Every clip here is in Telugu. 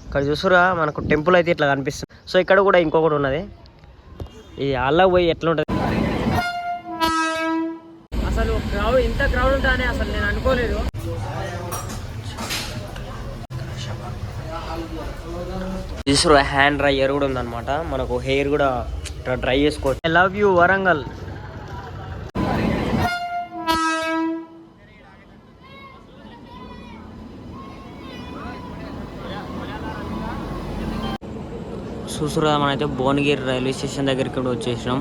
ఇక్కడ చూసురా మనకు టెంపుల్ అయితే ఇట్లా కనిపిస్తుంది. సో ఇక్కడ కూడా ఇంకొకటి ఉన్నది. ఈ అలా పోయి ఎట్లా ఉంటుంది అసలు క్రౌడ్, ఇంత క్రౌడ్ ఉంటానే అసలు నేను అనుకోలేదు. చూసురా హ్యాండ్ డ్రైయర్ కూడా ఉందన్నమాట. మనకు హెయిర్ కూడా డ్రై చేసుకోవచ్చు. I love you Warangal. చూసురా మనమైతే భువనగిరి రైల్వే స్టేషన్ దగ్గరికి కూడా వచ్చేసినాం.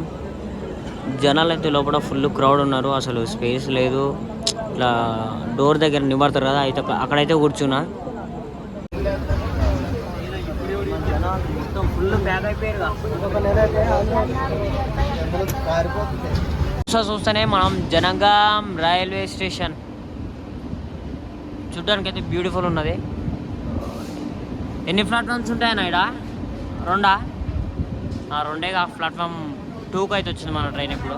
జనాలు అయితే లోపల ఫుల్ క్రౌడ్ ఉన్నారు. అసలు స్పేస్ లేదు. ఇట్లా డోర్ దగ్గర నిలబడతారు కదా, అయితే అక్కడైతే కూర్చున్నా. మొత్తం ఫుల్ బ్యాగ్ అయిపోయారు. చూస్తేనే మనం జనగాం రైల్వే స్టేషన్ చూడడానికి అయితే బ్యూటిఫుల్ ఉన్నది. ఎన్ని ప్లాట్ఫామ్స్ ఉంటాయన్నా ఇక్కడ? రెండే. ప్లాట్ఫామ్ 2కి అయితే వచ్చింది మన ట్రైన్. ఇప్పుడు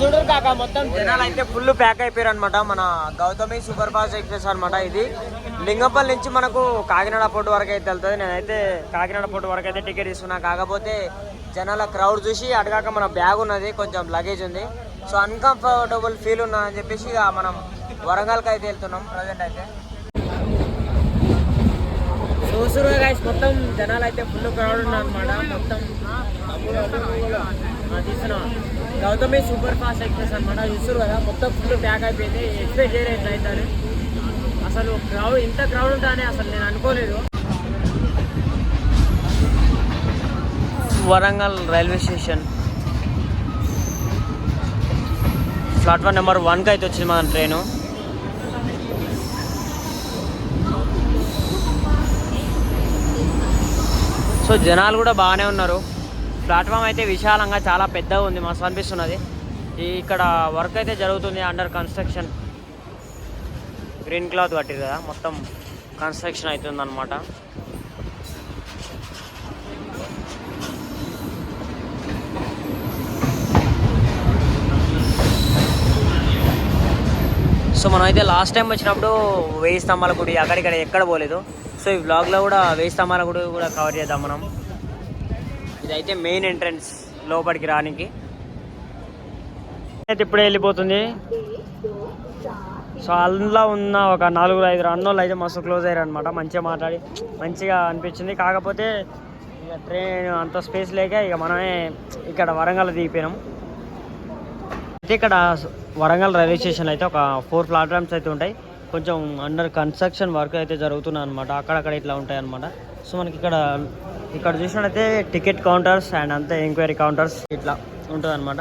చూడరు కాక మొత్తం జనాలు అయితే ఫుల్ ప్యాక్ అయిపోయారు అనమాట. మన గౌతమి సూపర్ ఫాస్ట్ ఎక్స్ప్రెస్ అనమాట. ఇది లింగంపల్లి నుంచి మనకు కాకినాడ పోర్ట్ వరకు అయితే వెళ్తుంది. నేనైతే కాకినాడ పోర్ట్ వరకు అయితే టికెట్ తీసుకున్నా. కాకపోతే జనాల క్రౌడ్ చూసి అడగాక మన బ్యాగ్ ఉన్నది, కొంచెం లగేజ్ ఉంది. సో అన్కంఫర్టబుల్ ఫీల్ ఉన్నదని చెప్పేసి ఇక మనం వరంగల్కి అయితే వెళ్తున్నాం ప్రజెంట్ అయితే. చూసురుగా గైస్ మొత్తం జనాలు అయితే ఫుల్ క్రౌడ్ ఉన్నారు అనమాట. మొత్తం తీసిన గౌతమి సూపర్ ఫాస్ట్ ఎక్స్ప్రెస్ అనమాట. చూసురు కదా మొత్తం ఫుల్ ప్యాక్ అయిపోయింది. ఎక్స్పెక్ట్ చేయలేదు అవుతారు. అసలు క్రౌడ్, ఇంత క్రౌడ్ ఉంటానే అసలు నేను అనుకోలేదు. Warangal railway station platform number 1కి అయితే వచ్చింది మన ట్రైను. సో జనాలు కూడా బాగానే ఉన్నారు. ప్లాట్ఫామ్ అయితే విశాలంగా చాలా పెద్దగా ఉంది, మస్తు అనిపిస్తున్నది. ఇక్కడ వర్క్ అయితే జరుగుతుంది, అండర్ కన్స్ట్రక్షన్. గ్రీన్ క్లాత్ కట్టిరు కదా, మొత్తం కన్స్ట్రక్షన్ అవుతుంది అనమాట. సో మనమైతే లాస్ట్ టైం వచ్చినప్పుడు 1000 స్తంభాల గుడి అక్కడిక్కడ ఎక్కడ పోలేదు. సో ఈ వ్లాగ్లో కూడా 1000 స్తంభాల గుడి కూడా కవర్ చేద్దాం మనం. ఇదైతే మెయిన్ ఎంట్రన్స్ లోపలికి రానికి. అయితే ఇప్పుడే వెళ్ళిపోతుంది. సో అందులో ఉన్న ఒక 4-5 అన్నోళ్ళు అయితే మస్తు క్లోజ్ అయ్యారు అనమాట. మంచిగా మాట్లాడి మంచిగా అనిపించింది. కాకపోతే ఇక ట్రైన్ అంత స్పేస్ లేక ఇక మనమే ఇక్కడ వరంగల్ దిగిపోయినాం. అయితే ఇక్కడ వరంగల్ రైల్వే స్టేషన్ అయితే ఒక 4 ప్లాట్ఫామ్స్ అయితే ఉంటాయి. కొంచెం అండర్ కన్స్ట్రక్షన్ వర్క్ అయితే జరుగుతున్నాయి అనమాట. అక్కడక్కడ ఇట్లా ఉంటాయి అనమాట. సో మనకి ఇక్కడ చూసినట్టయితే టికెట్ కౌంటర్స్ అండ్ అంతే ఎంక్వైరీ కౌంటర్స్ ఇట్లా ఉంటుంది అనమాట.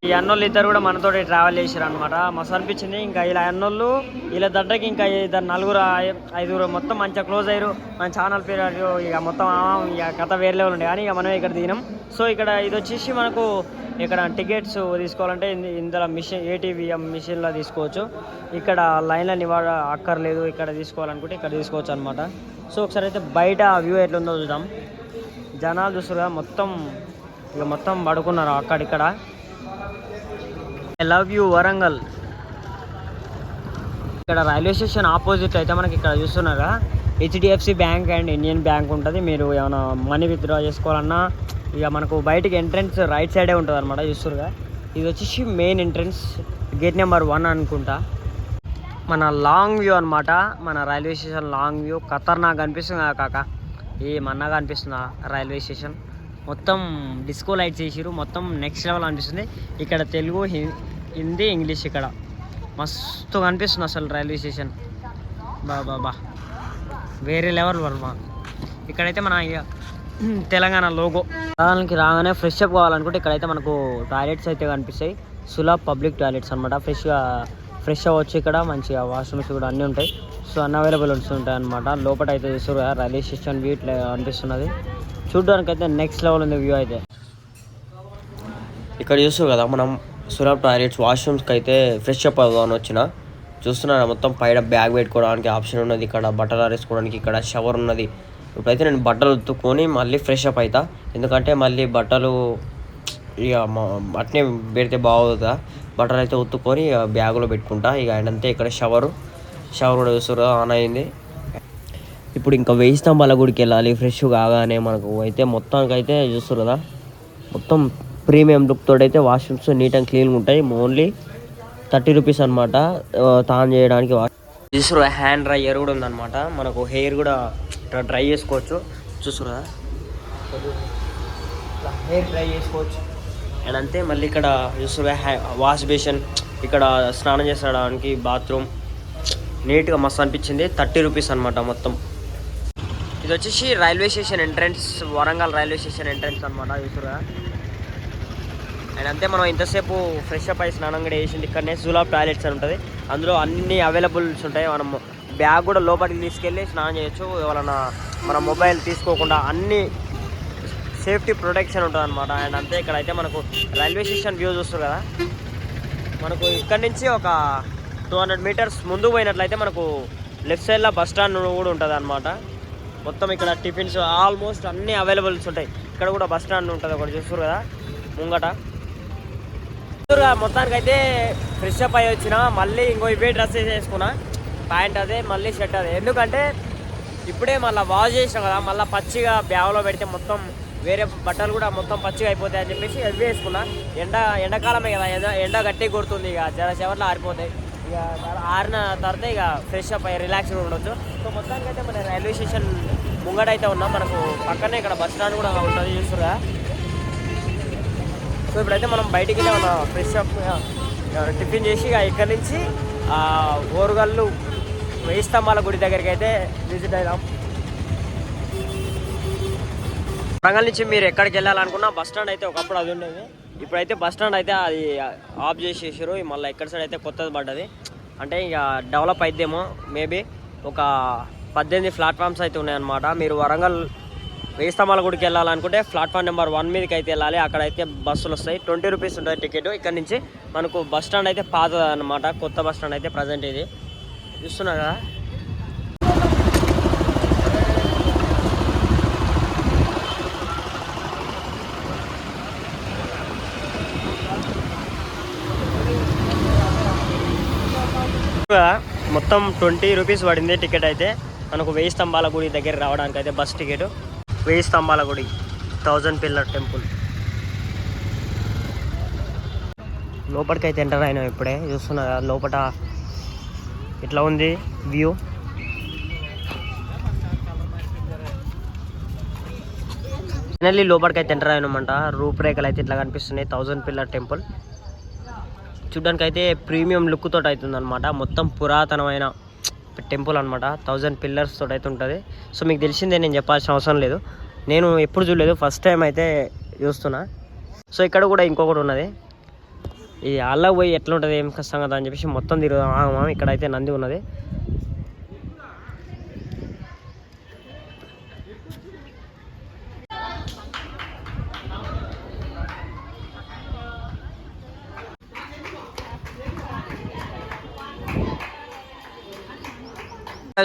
ఈ అన్నోళ్ళు ఇద్దరు కూడా మనతో ట్రావెల్ చేశారు అనమాట. మస్తు అనిపించింది. ఇంకా ఇలా అన్నోళ్ళు ఇలా దగ్గరికి ఇంకా 4-5 మొత్తం మంచిగా క్లోజ్ అయ్యారు. మన ఛానల్ పేరు ఇక మొత్తం ఇక కథ వేరే లెవెల్ ఉండే. కానీ ఇక మనం ఇక్కడ దిగినాం. సో ఇక్కడ ఇది వచ్చేసి మనకు ఇక్కడ టికెట్స్ తీసుకోవాలంటే ఇందులో మిషన్ ATVM మిషన్లో తీసుకోవచ్చు. ఇక్కడ లైన్లో అక్కర్లేదు. ఇక్కడ తీసుకోవాలనుకుంటే ఇక్కడ తీసుకోవచ్చు అనమాట. సో ఒకసారి అయితే బయట వ్యూ ఎట్లుందో చూద్దాం. జనాలు చూస్తుగా మొత్తం పడుకున్నారు అక్కడిక్కడ. I love you Warangal. ఇక్కడ రైల్వే స్టేషన్ ఆపోజిట్ అయితే మనకి ఇక్కడ చూస్తున్నారా HDFC bank and Indian bank ఉంటుంది. మీరు ఏమైనా మనీ విత్డ్రా చేసుకోవాలన్నా ఇక మనకు బయటికి ఎంట్రన్స్ రైట్ సైడే ఉంటుంది అనమాట. చూస్తురుగా ఇది వచ్చేసి మెయిన్ ఎంట్రన్స్, గేట్ నెంబర్ 1 అనుకుంటా. మన లాంగ్ వ్యూ అనమాట. మన రైల్వే స్టేషన్ లాంగ్ వ్యూ ఖతర్నాక్ అనిపిస్తుంది కాక. ఏమన్నాగా అనిపిస్తుందా రైల్వే స్టేషన్. మొత్తం డిస్కో లైట్స్ వేసిరు. మొత్తం నెక్స్ట్ లెవెల్ అనిపిస్తుంది. ఇక్కడ తెలుగు, హిందీ, ఇంగ్లీష్ ఇక్కడ మస్తు అనిపిస్తుంది అసలు రైల్వే స్టేషన్. బా వేరే లెవెల్ వర్మ. ఇక్కడైతే మన తెలంగాణ లోగో. దానికి రాగానే ఫ్రెష్ అప్ కావాలనుకుంటే ఇక్కడైతే మనకు టాయిలెట్స్ అయితే కనిపిస్తాయి. సులభ్ పబ్లిక్ టాయిలెట్స్ అనమాట. ఫ్రెష్ అవ్వచ్చు. ఇక్కడ మంచిగా వాష్రూమ్స్ కూడా అన్నీ ఉంటాయి. సో అన్ని అవైలబుల్ ఉంటాయి అనమాట. లోపల అయితే చూస్తారు రైల్వే స్టేషన్ వ్యూ ఇట్లా అనిపిస్తున్నది. చూడడానికి అయితే నెక్స్ట్ లెవెల్ ఉంది వ్యూ అయితే. ఇక్కడ చూస్తారు కదా మనం సులభ్ టాయిలెట్స్ వాష్రూమ్స్కి అయితే ఫ్రెష్ అప్ అవుదామని వచ్చిన. చూస్తున్నాను మొత్తం పైన బ్యాగ్ పెట్టుకోవడానికి ఆప్షన్ ఉన్నది. ఇక్కడ బట్టలు ఆరేసుకోవడానికి ఇక్కడ షవర్ ఉన్నది. ఇప్పుడైతే నేను బట్టలు ఉతుక్కొని మళ్ళీ ఫ్రెష్ అప్ అవుతా. ఎందుకంటే మళ్ళీ బట్టలు ఇక అట్నే పెడితే బాగుందా. బట్టలు అయితే ఉతుక్కొని బ్యాగులో పెట్టుకుంటా. ఇక అంతే ఇక్కడ షవరు. షవర్ కూడా చూస్తారు ఆన్ అయింది. ఇప్పుడు ఇంకా 1000 స్తంభాల గుడికి వెళ్ళాలి. ఫ్రెష్ కాగానే మనకు అయితే మొత్తానికి అయితే చూస్తారు కదా, మొత్తం ప్రీమియం లుక్ తోటి అయితే వాష్రూమ్స్ నీట్ అండ్ క్లీన్గా ఉంటాయి. ఓన్లీ 30 రూపీస్ అనమాట తాన్ చేయడానికి. చూస్తారు హ్యాండ్ డ్రైయర్ కూడా ఉందన్నమాట. మనకు హెయిర్ కూడా డ్రై చేసుకోవచ్చు. చూస్తారు కదా, హెయిర్ డ్రై చేసుకోవచ్చు. అండ్ అంతే. మళ్ళీ ఇక్కడ చూస్తారు వాష్ బేషన్, ఇక్కడ స్నానం చేసడానికి బాత్రూమ్ నీట్గా మస్తు అనిపించింది. 30 రూపీస్ అనమాట మొత్తం. ఇది వచ్చేసి railway station entrance, Warangal railway station entrance అనమాట. చూసారా. అండ్ అంతే. మనం ఇంతసేపు ఫ్రెష్ అప్ అయ్యి స్నానం కూడా వేసింది ఇక్కడనే. జూలాబ్ టాయిలెట్స్ అని ఉంటుంది, అందులో అన్ని అవైలబుల్స్ ఉంటాయి. మనం బ్యాగ్ కూడా లోపలికి తీసుకెళ్ళి స్నానం చేయొచ్చు. ఎవరైనా మన మొబైల్ తీసుకోకుండా అన్ని సేఫ్టీ ప్రొటెక్షన్ ఉంటుంది అనమాట. అండ్ అంతే. ఇక్కడైతే మనకు రైల్వే స్టేషన్ వ్యూ చూస్తారు కదా, మనకు ఇక్కడ నుంచి ఒక 200 మీటర్స్ ముందు పోయినట్లయితే మనకు లెఫ్ట్ సైడ్లో బస్ స్టాండ్ కూడా ఉంటుంది అనమాట. మొత్తం ఇక్కడ టిఫిన్స్ ఆల్మోస్ట్ అన్నీ అవైలబుల్స్ ఉంటాయి. ఇక్కడ కూడా బస్ స్టాండ్ ఉంటుంది ఒకటి చూస్తారు కదా ముంగట. మొత్తానికి అయితే ఫ్రెష్ అప్ అయ్యి వచ్చిన, మళ్ళీ ఇంకో ఇవే డ్రెస్ వేసుకున్నా. ప్యాంట్ అదే, మళ్ళీ షర్ట్ అదే. ఎందుకంటే ఇప్పుడే మళ్ళీ వాష్ చేసినాం కదా, మళ్ళీ పచ్చిగా బ్యాగ్లో పెడితే మొత్తం వేరే బట్టలు కూడా మొత్తం పచ్చిగా అయిపోతాయి అని చెప్పేసి అవి వేసుకున్నా. ఎండాకాలమే కదా, ఎండ గట్టి కొడుతుంది, ఇక జర చివర్లో ఆరిపోతాయి. ఇక ఆరిన తర్వాత ఇక ఫ్రెష్ అప్ అయ్యి రిలాక్స్గా ఉండొచ్చు. సో మొత్తానికి అయితే మన రైల్వే స్టేషన్ ముంగడైతే ఉన్నాం. మనకు పక్కనే ఇక్కడ బస్ స్టాండ్ కూడా ఉంటుంది చూస్తురా. సో ఇప్పుడైతే మనం బయటికి వెళ్ళి మన ఫ్రెష్ అప్ టిఫిన్ చేసి ఇక ఇక్కడి నుంచి ఓరుగల్లు 1000 స్తంభాల గుడి దగ్గరికి అయితే విజిట్ అయినాం. వరంగల్ నుంచి మీరు ఎక్కడికి వెళ్ళాలనుకున్నా బస్ స్టాండ్ అయితే ఒకప్పుడు అది ఉండేది. ఇప్పుడైతే బస్ స్టాండ్ అయితే అది ఆఫ్ చేసేసారు. మళ్ళీ ఎక్కడ సైడ్ అయితే కొత్తది పడ్డది. అంటే ఇక డెవలప్ అయిద్దేమో మేబీ. ఒక 18 ప్లాట్ఫామ్స్ అయితే ఉన్నాయన్నమాట. మీరు వరంగల్ 1000 స్తంభాల గుడికి వెళ్ళాలనుకుంటే ప్లాట్ఫామ్ నెంబర్ 1 మీదకి అయితే వెళ్ళాలి. అక్కడైతే బస్సులు వస్తాయి. 20 రూపీస్ ఉంటుంది టికెట్. ఇక్కడ నుంచి మనకు బస్ స్టాండ్ అయితే పాతది అనమాట. కొత్త బస్ స్టాండ్ అయితే ప్రజెంట్ ఇది చూస్తున్నా కదా. మొత్తం 20 రూపీస్ పడింది టికెట్ అయితే మనకు 1000 స్తంభాల గుడి దగ్గర రావడానికి అయితే బస్ టికెట్. 1000 స్తంభాల గుడి 1000 పిల్లర్ టెంపుల్ లోపలికి అయితే ఎంటర్ అయినాం. ఇప్పుడే చూస్తున్నా లోపల ఇట్లా ఉంది వ్యూ. ఫైనల్లీ లోపలికి అయితే ఎంటర్ అయినామంట. రూపురేఖలు అయితే ఇట్లా కనిపిస్తున్నాయి. 1000 పిల్లర్ టెంపుల్ చూడ్డానికి అయితే ప్రీమియం లుక్ తోటి అవుతుంది అనమాట. మొత్తం పురాతనమైన టెంపుల్ అనమాట. 1000 పిల్లర్స్ తోటి అయితే ఉంటుంది. సో మీకు తెలిసిందే, నేను చెప్పాల్సిన అవసరం లేదు. నేను ఎప్పుడు చూడలేదు, ఫస్ట్ టైం అయితే చూస్తున్నా. సో ఇక్కడ కూడా ఇంకొకటి ఉన్నది. ఈ అలా పోయి ఎట్లా ఉంటుంది ఏం కష్టం కదా అని చెప్పేసి మొత్తం తిరుగుదాం. ఇక్కడైతే నంది ఉన్నది.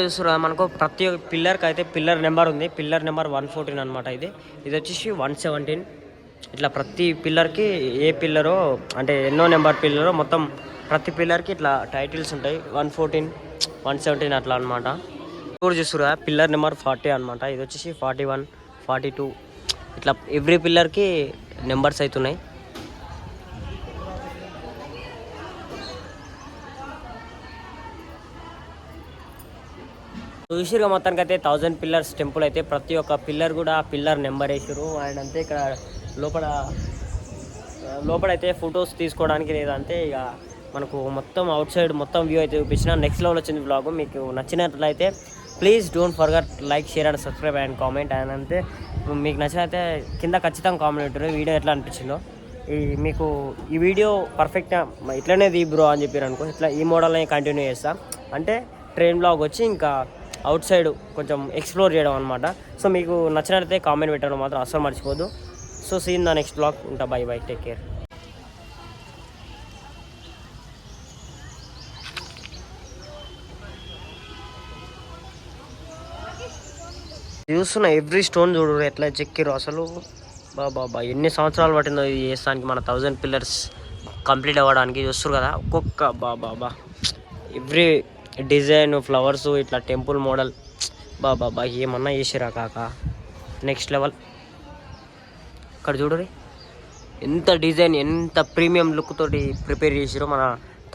చూస్తున్నా మనకు ప్రతి ఒక్క పిల్లర్కి అయితే పిల్లర్ నెంబర్ ఉంది. పిల్లర్ నెంబర్ 114 అనమాట. ఇది వచ్చేసి 117. ఇట్లా ప్రతి పిల్లర్కి ఏ పిల్లరో అంటే ఎన్నో నెంబర్ పిల్లరో మొత్తం ప్రతి పిల్లర్కి ఇట్లా టైటిల్స్ ఉంటాయి. 114, 117 అట్లా అనమాట. ఇప్పుడు చూస్తున్నా పిల్లర్ నెంబర్ 40 అనమాట. ఇది వచ్చేసి 41, 42 ఇట్లా ఎవ్రీ పిల్లర్కి నెంబర్స్ అవుతున్నాయి. చూసిరుగా మొత్తానికి అయితే 1000 పిల్లర్స్ టెంపుల్ అయితే ప్రతి ఒక్క పిల్లర్ కూడా పిల్లర్ నెంబర్ వేసారు. అండ్ అంతే ఇక్కడ లోపలైతే ఫొటోస్ తీసుకోవడానికి లేదంటే ఇక మనకు మొత్తం అవుట్ సైడ్ మొత్తం వ్యూ అయితే చూపించిన. నెక్స్ట్ లెవెల్ వచ్చింది బ్లాగ్. మీకు నచ్చినట్లయితే please don't forget like, share and subscribe and comment. And అంతే మీకు నచ్చినైతే కింద ఖచ్చితంగా కామెంట్ పెట్టారు వీడియో ఎట్లా అనిపించిందో. మీకు ఈ వీడియో పర్ఫెక్ట్గా ఇట్లనే తీ బ్రో అని చెప్పారు అనుకో, ఇట్లా ఈ మోడల్ని కంటిన్యూ చేస్తా. అంటే ట్రైన్ బ్లాగ్ వచ్చి ఇంకా అవుట్ సైడ్ కొంచెం ఎక్స్ప్లోర్ చేయడం అనమాట. సో మీకు నచ్చినట్లయితే కామెంట్ పెట్టడం మాత్రం అస్సలు మర్చిపోద్దు. So see in the next blog. ఉంటా. Bye bye, take care. చూస్తున్నా ఎవ్రీ స్టోన్ చూడు ఎట్లా చెక్కిరు అసలు. బాబా ఎన్ని సంవత్సరాలు పట్టిందో ఇది చేస్తానికి మన 1000 పిల్లర్స్ కంప్లీట్ అవ్వడానికి. చూస్తారు కదా ఒక్కొక్క బాబా ఎవ్రీ డిజైన్ ఫ్లవర్స్ ఇట్లా టెంపుల్ మోడల్ బాబా ఏమన్నా చేసిరా కాక నెక్స్ట్ లెవెల్. ఇక్కడ చూడరి ఎంత డిజైన్, ఎంత ప్రీమియం లుక్ తోటి ప్రిపేర్ చేసిరో మన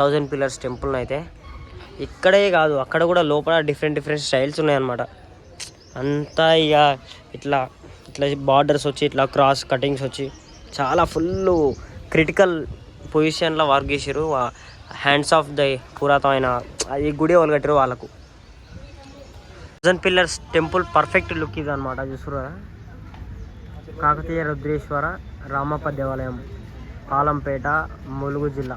1000 పిల్లర్స్ టెంపుల్ని అయితే. ఇక్కడే కాదు అక్కడ కూడా లోపల డిఫరెంట్ స్టైల్స్ ఉన్నాయన్నమాట. అంతా ఇక ఇట్లా ఇట్లా బార్డర్స్ వచ్చి ఇట్లా క్రాస్ కటింగ్స్ వచ్చి చాలా ఫుల్ క్రిటికల్ పొజిషన్లో వర్క్ చేసారు. హ్యాండ్స్ ఆఫ్ ద పురాతనమైన ఈ గుడి వాళ్ళు కట్టారు వాళ్ళకు. 1000 పిల్లర్స్ టెంపుల్ పర్ఫెక్ట్ లుక్ ఇది అనమాట. చూస్తురా కాకతీయ రుద్రేశ్వర రామప్ప దేవాలయం, పాలంపేట, ములుగు జిల్లా.